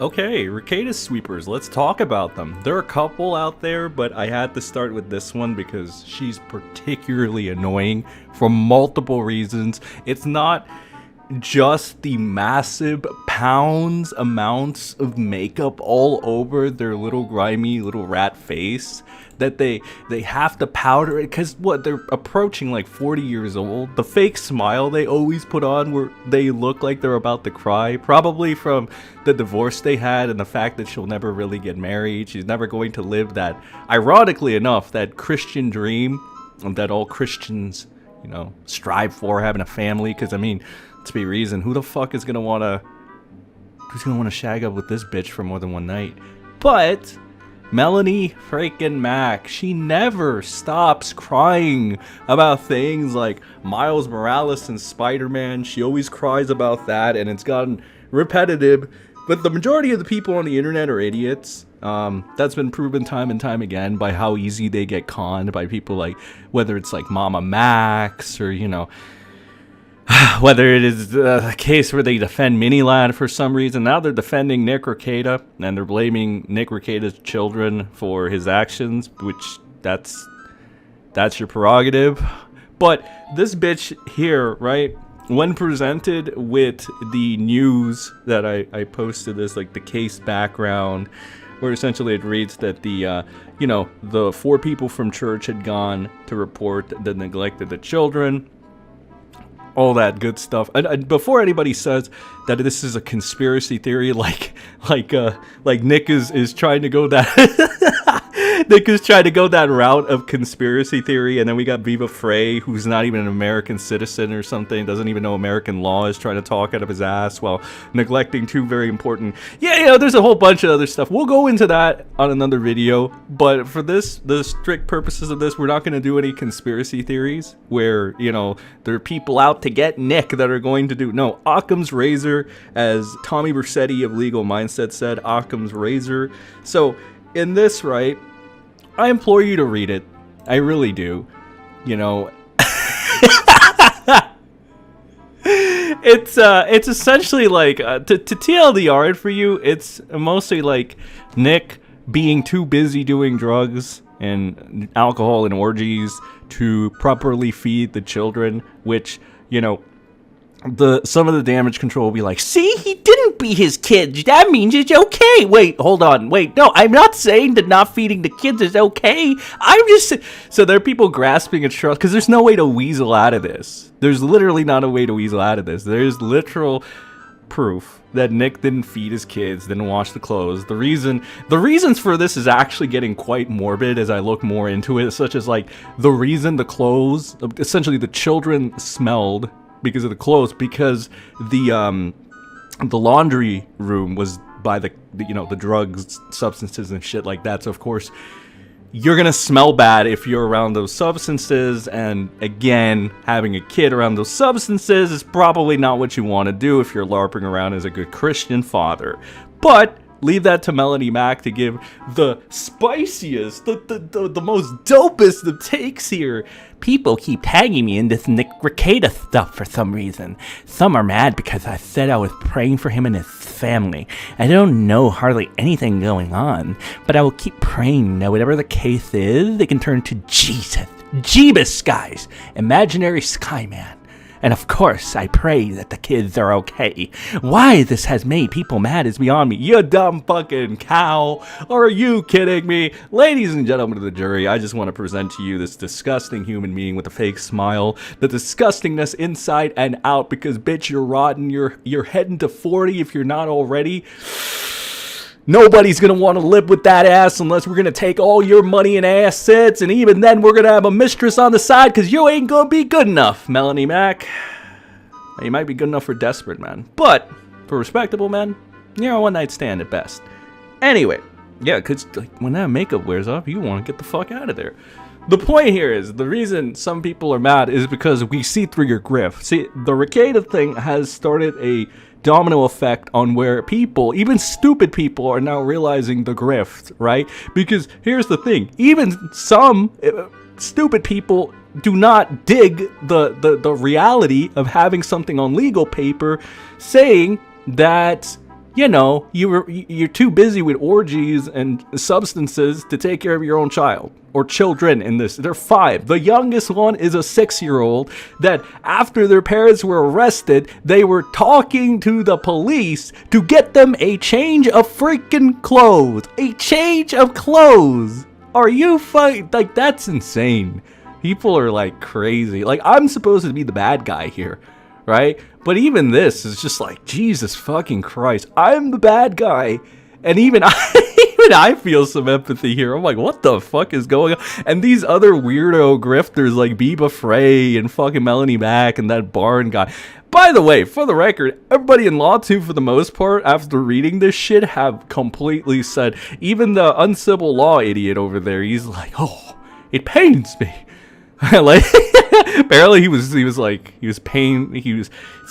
Okay, Rekieta sweepers, let's talk about them. There are a couple out there, but I had to start with this one because she's particularly annoying for multiple reasons. It's not just the massive amounts of makeup all over their little grimy little rat face that they have to powder it because what, they're approaching like 40 years old. The fake smile they always put on where they look like they're about to cry, probably from the divorce they had and the fact that she'll never really get married. She's never going to live that, ironically enough, that Christian dream that all Christians, strive for, having a family. Because I mean, to be reason, who's gonna wanna shag up with this bitch for more than one night? But Melanie freaking Mac, she never stops crying about things like Miles Morales and Spider-Man. She always cries about that, and it's gotten repetitive. But the majority of the people on the internet are idiots. That's been proven time and time again by how easy they get conned by people like, whether it's like Mama Max or, whether it is a case where they defend Minilad for some reason. Now they're defending Nick Rekieta, and they're blaming Nick Rekieta's children for his actions, which that's your prerogative. But this bitch here, right, when presented with the news that I posted this, like the case background, where essentially it reads that the 4 people from church had gone to report the neglect of the children, all that good stuff. And before anybody says that this is a conspiracy theory, like Nick is trying to go that Nick is trying to go that route of conspiracy theory, and then we got Viva Frey, who's not even an American citizen or something, doesn't even know American law, is trying to talk out of his ass while neglecting 2 very important. There's a whole bunch of other stuff. We'll go into that on another video, but for the strict purposes of this, we're not going to do any conspiracy theories where, there are people out to get Nick that are going to do. No, Occam's razor, as Tommy Vercetti of Legal Mindset said, Occam's razor. So in this, right, I implore you to read it. I really do. It's essentially like to TLDR it for you. It's mostly like Nick being too busy doing drugs and alcohol and orgies to properly feed the children, which, some of the damage control will be like, see, he didn't beat his kids. That means it's okay. Wait, hold on. Wait, no, I'm not saying that not feeding the kids is okay. I'm just... So there are people grasping at straws because there's no way to weasel out of this. There's literally not a way to weasel out of this. There's literal proof that Nick didn't feed his kids, didn't wash the clothes. The reasons for this is actually getting quite morbid as I look more into it, such as like the reason the clothes, essentially the children smelled because of the clothes, because the laundry room was by the drugs, substances and shit like that. So of course you're gonna smell bad if you're around those substances, and again, having a kid around those substances is probably not what you want to do if you're LARPing around as a good Christian father. But leave that to Melanie Mac to give the spiciest, the most dopest of takes here. People keep tagging me in this Nick Rekieta stuff for some reason. Some are mad because I said I was praying for him and his family. I don't know hardly anything going on, but I will keep praying that whatever the case is, they can turn to Jesus. Jeebus, guys. Imaginary Skyman. And of course, I pray that the kids are okay. Why this has made people mad is beyond me. You dumb fucking cow. Or are you kidding me? Ladies and gentlemen of the jury, I just want to present to you this disgusting human being with a fake smile. The disgustingness inside and out, because bitch, you're rotten. You're heading to 40 if you're not already. Nobody's gonna want to live with that ass unless we're gonna take all your money and assets, and even then we're gonna have a mistress on the side because you ain't gonna be good enough, Melanie Mac. You might be good enough for desperate men, but for respectable men, you're a one-night stand at best. Anyway, yeah, because like, when that makeup wears off, you want to get the fuck out of there. The point here is, the reason some people are mad is because we see through your grift. See, the Rekieta thing has started a domino effect on where people, even stupid people, are now realizing the grift, right? Because here's the thing, even some stupid people do not dig the reality of having something on legal paper saying that, you know, you're too busy with orgies and substances to take care of your own child or children. In this, they're 5. The youngest one is a 6-year-old that after their parents were arrested, they were talking to the police to get them a change of freaking clothes. A change of clothes. Are you like, that's insane. People are like crazy. Like, I'm supposed to be the bad guy here, right? But even this is just like, Jesus fucking Christ, I'm the bad guy. And even I feel some empathy here. I'm like, what the fuck is going on? And these other weirdo grifters like Biba Frey and fucking Melanie Mac and that Barn guy. By the way, for the record, everybody in Law 2, for the most part, after reading this shit, have completely said, even the uncivil law idiot over there, he's like, oh, it pains me. Like, apparently it's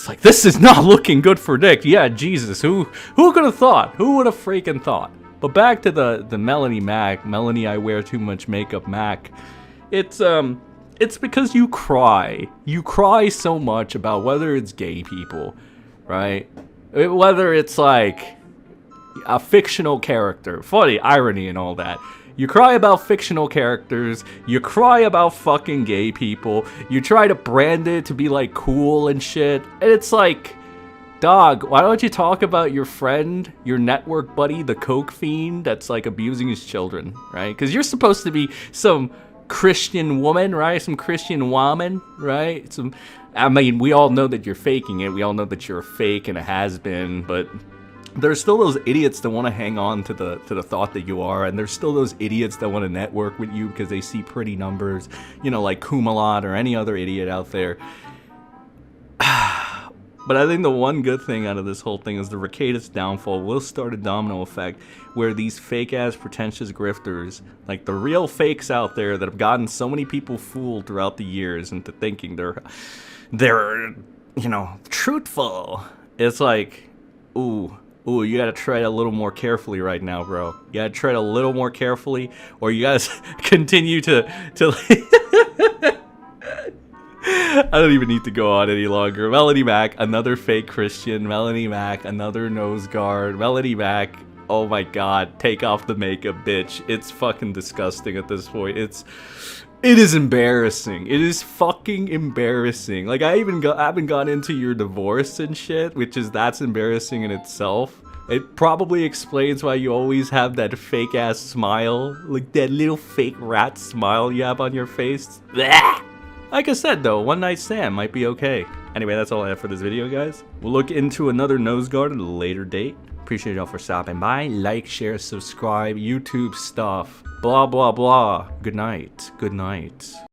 like, this is not looking good for Nick. Yeah, Jesus, who could have thought? Who would have freaking thought? But back to the Melanie Mac, Melanie I wear too much makeup Mac. It's because you cry so much about whether it's gay people, right? Whether it's like a fictional character, funny irony and all that. You cry about fictional characters, you cry about fucking gay people, you try to brand it to be like cool and shit, and it's like, dog, why don't you talk about your friend, your network buddy, the coke fiend that's like abusing his children, right? Because you're supposed to be some Christian woman, right? Some Christian woman, right? I mean, we all know that you're faking it, we all know that you're a fake and a has-been, but there's still those idiots that want to hang on to the thought that you are, and there's still those idiots that want to network with you because they see pretty numbers, you know, like Kumalat or any other idiot out there. But I think the one good thing out of this whole thing is the Rekieta's downfall will start a domino effect where these fake-ass pretentious grifters, like the real fakes out there that have gotten so many people fooled throughout the years into thinking they're you know, truthful. It's like, ooh, you gotta tread a little more carefully right now, bro. You gotta tread a little more carefully, or you guys continue to I don't even need to go on any longer. Melanie Mac, another fake Christian. Melanie Mac, another nose guard. Melanie Mac, oh my god, take off the makeup, bitch. It's fucking disgusting at this point. It is embarrassing. It is fucking embarrassing. Like, I haven't gone into your divorce and shit, that's embarrassing in itself. It probably explains why you always have that fake ass smile, like that little fake rat smile you have on your face. Blah! Like I said though, one night stand might be okay. Anyway, that's all I have for this video, guys. We'll look into another nose guard at a later date. Appreciate y'all for stopping by. Like, share, subscribe, YouTube stuff. Blah, blah, blah. Good night. Good night.